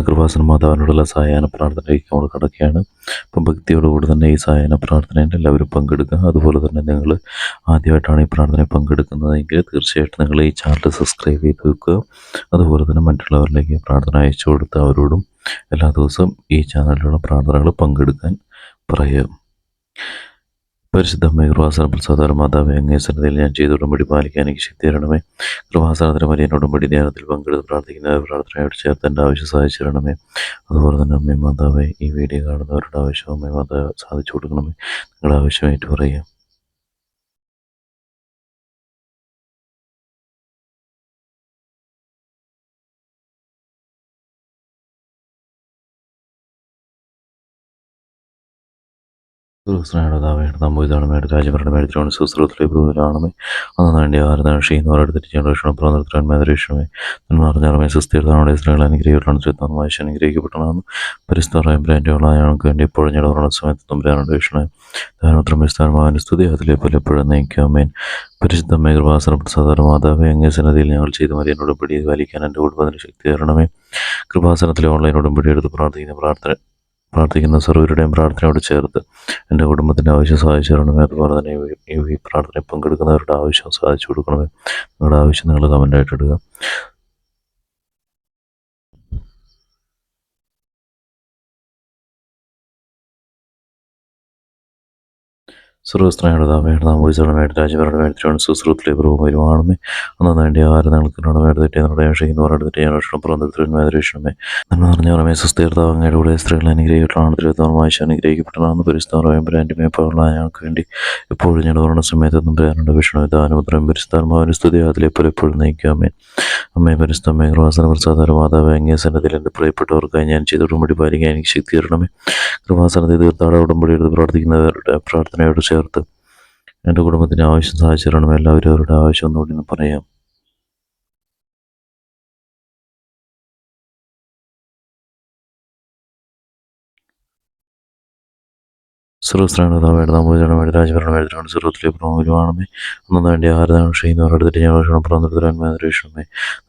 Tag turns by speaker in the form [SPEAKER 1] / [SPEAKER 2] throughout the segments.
[SPEAKER 1] കൃപാസന മാതാവിനോടുള്ള സായാഹ്ന പ്രാർത്ഥനയിലേക്ക് നമ്മൾ കടക്കുകയാണ്. അപ്പം ഭക്തിയോടുകൂടി തന്നെ ഈ സായാഹ്ന പ്രാർത്ഥനയിൽ എല്ലാവരും പങ്കെടുക്കുക. അതുപോലെ തന്നെ നിങ്ങൾ ആദ്യമായിട്ടാണ് ഈ പ്രാർത്ഥനയിൽ പങ്കെടുക്കുന്നതെങ്കിൽ തീർച്ചയായിട്ടും നിങ്ങൾ ഈ ചാനൽ സബ്സ്ക്രൈബ് ചെയ്ത് വെക്കുക. അതുപോലെ തന്നെ മറ്റുള്ളവരിലേക്ക് പ്രാർത്ഥന അയച്ചു കൊടുത്ത് അവരോടും എല്ലാ ദിവസവും ഈ ചാനലിലുള്ള പ്രാർത്ഥനകൾ പങ്കെടുക്കാൻ പറയുക. പരിശുദ്ധമായ കൃപാസന പ്രസാദ മാതാവേ, അങ്ങേ സന്നിധിയിൽ ഞാൻ ചെയ്ത ഉടമ്പടി പാലിക്കാൻ എനിക്ക് ശക്തി തരണമേ. കൃപാസനത്തിന് വലിയ ഉടമ്പടി ധ്യാനത്തിൽ പങ്കെടുത്ത് പ്രാർത്ഥിക്കുന്ന പ്രാർത്ഥനയോട് ചേർത്ത് എൻ്റെ ആവശ്യം സാധിച്ചു തരണമേ. അതുപോലെ തന്നെ അമ്മേ മാതാവേ, ഈ വീഡിയോ കാണുന്നവരുടെ ആവശ്യം അമ്മേ മാതാവ് സാധിച്ചു കൊടുക്കണമേ. നിങ്ങളുടെ ആവശ്യമായിട്ട് പറയാം. നമ്പൂതിരണമേ, രാജഭരണമേ, സുശ്രൂത്തിലെ ബ്രൂവിലാണമേ. അന്ന് വേണ്ടി ആരാധന ചെയ്യുന്നവരടുത്തിട്ട് ജനറേഷൻ പ്രവർത്തനമേ നന്മാർഞ്ഞാറമേ. സുസ്ഥിരതയുടെ സ്ത്രീകൾ അനുഗ്രഹിക്കണം. വായിച്ച് അനുഗ്രഹിക്കപ്പെട്ടതാണ്. പരിസ്ഥിതിയായ ബ്രാൻഡുകളായ ഞങ്ങൾക്ക് വേണ്ടി എപ്പോഴും ഞങ്ങളുടെ സമയത്ത് തമ്പുരാനുടെ വീക്ഷണമേ ധാനോത്രം വിസ്താരമായ സ്തുതി അതിലെ പോലെ എപ്പോഴും നയിക്കാമേൻ. പരിശുദ്ധമായ കൃപാസന പ്രസാദ മാതാവേ, അങ്ങേ സന്നദ്ധിയിൽ ഞങ്ങൾ ചെയ്ത മരിയൻ ഉടമ്പടി പാലിക്കാൻ എൻ്റെ കുടുംബത്തിന് ശക്തി തരണമേ. കൃപാസനത്തിലെ ഓൺലൈൻ ഉടമ്പടി എടുത്ത് പ്രാർത്ഥിക്കുന്ന സർവരുടെയും പ്രാർത്ഥനയോട് ചേർത്ത് എൻ്റെ കുടുംബത്തിൻ്റെ ആവശ്യം സാധിച്ചു തരണമേ. അതുപോലെ തന്നെ ഈ പ്രാർത്ഥനയിൽ പങ്കെടുക്കുന്നവരുടെ ആവശ്യം സാധിച്ചു കൊടുക്കണമേ. നിങ്ങളുടെ ആവശ്യം നിങ്ങൾ കമൻ്റായിട്ട് ഇടുക. സർവസ്ത്രയുടെ നാമോചരണമായിട്ട് രാജഭരണമായിട്ട് സുശ്രൂത്തിലെ പ്രഭുമാണമേ. അന്ന് വേണ്ടി ആരാധനകൾക്കുമേ. നമ്മൾ അറിഞ്ഞവരമേ സുസ്ഥിരത അങ്ങയുടെ കൂടെ സ്ത്രീകൾ അനുഗ്രഹിക്കപ്പെട്ടാണ്. തിരുവനന്തപുരമായി അനുഗ്രഹിക്കപ്പെട്ടതാണ്. പരിസ്ഥാനമായും ബ്രാൻഡുമേ പൗർണ ഞങ്ങൾക്ക് വേണ്ടി എപ്പോഴും ഞങ്ങളുടെ ഓരണ സമയത്തൊന്നും പേരുണ്ട് വിഷ്ണു ദാനോദ്രം പരിസ്ഥാനമാവിന് സ്തുതി അതിലെപ്പോൾ എപ്പോഴും നയിക്കാമേ. അമ്മയെ പരിസ്ഥമേ കൃപാസന പ്രസാദ മാതാവ് അങ്ങേ സന്നദ്ധിയിൽ എൻ്റെ പ്രിയപ്പെട്ടവർക്കായി ഞാൻ ചെയ്ത ഉടമ്പടി പാലിക്കാൻ എനിക്ക് ശക്തി തരണമേ. കൃപാസനത്തിൽ തീർത്ഥാട ഉടമ്പടി എടുത്ത് പ്രാർത്ഥിക്കുന്നവരുടെ പ്രാർത്ഥനയോട് ചേർത്ത് എൻ്റെ കുടുംബത്തിൻ്റെ ആവശ്യം സാധിച്ചു തരണമേ. എല്ലാവരും അവരുടെ ആവശ്യം ഒന്നുകൂടി പറയാം. സർവസ്ത്രയുടെ നാമോചരണമായിട്ട് രാജഭരണമായിട്ട് സർവത്തിലെ പ്രമുഖരുമാണമേ. അന്ന് വേണ്ടി ആരാധന ചെയ്യുന്നവരടുത്തിട്ട് ഞങ്ങൾ പ്രവർത്തനമേ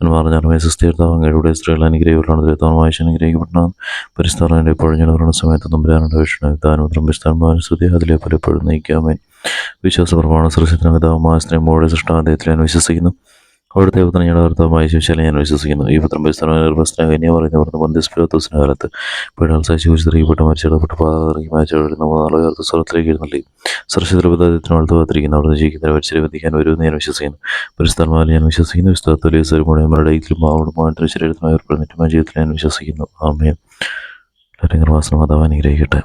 [SPEAKER 1] നന്മാർഞ്ഞാറമേ. സുസ്ഥിരതാവ് അങ്ങയുടെ സ്ത്രീകൾ അനുഗ്രഹിക്കപ്പെട്ടാണ്. തിരുവനന്തപുരമായി അനുഗ്രഹിക്കപ്പെട്ടാണ്. പരിസ്ഥാനം എപ്പോഴും ഞങ്ങളുടെ സമയത്ത് നമ്പരാനുണ്ട് വിഷ്ണു ദാനോദ്രം വിസ്താരമായ സ്തുതി അതിലെ പലപ്പോഴും നയിക്കാമേ. വിശ്വാസ പ്രമാണ സുരക്ഷിതമായ സ്നേഹമോടെ സൃഷ്ടാദേഹത്തിൽ ഞാൻ വിശ്വസിക്കുന്നു. അവിടുത്തെ പുത്രൻ ഞങ്ങളുടെ കർത്താവായ ശിവശാല ഞാൻ വിശ്വസിക്കുന്നു. ഈ പുത്രം പരിസ്ഥാനകന്യ പറയുന്നവർക്ക് ബന്ധിസ്പ്രത്തോസിൻ്റെ കാലത്ത് പീഡാൽ സഹിച്ചു സ്ത്രീപ്പെട്ട മരിച്ചിടപെട്ട് പാതറി മാറ്റുന്ന നാളുകാർക്ക് സ്വരത്തിലേക്ക് എഴുന്നള്ളി സുരക്ഷിതത്തിന് വളർത്തുവാതിരിക്കുന്ന അവിടുന്ന് ജീവിക്കുന്നവരെ വധിക്കാൻ വരുമെന്ന് ഞാൻ വിശ്വസിക്കുന്നു. പരിസ്ഥാനമായി ഞാൻ വിശ്വസിക്കുന്നു. വിസ്താരത്തോലിയുടെ മരുടയിലും മാവോടുമായിട്ട് ശരീരത്തിനായി ഏർപ്പെടുന്നിട്ടുമായ ജീവിതത്തിൽ ഞാൻ വിശ്വസിക്കുന്നു. ആമേൻ. എല്ലാവരും കൃപാസന മാതാവ് അനുഗ്രഹിക്കട്ടെ.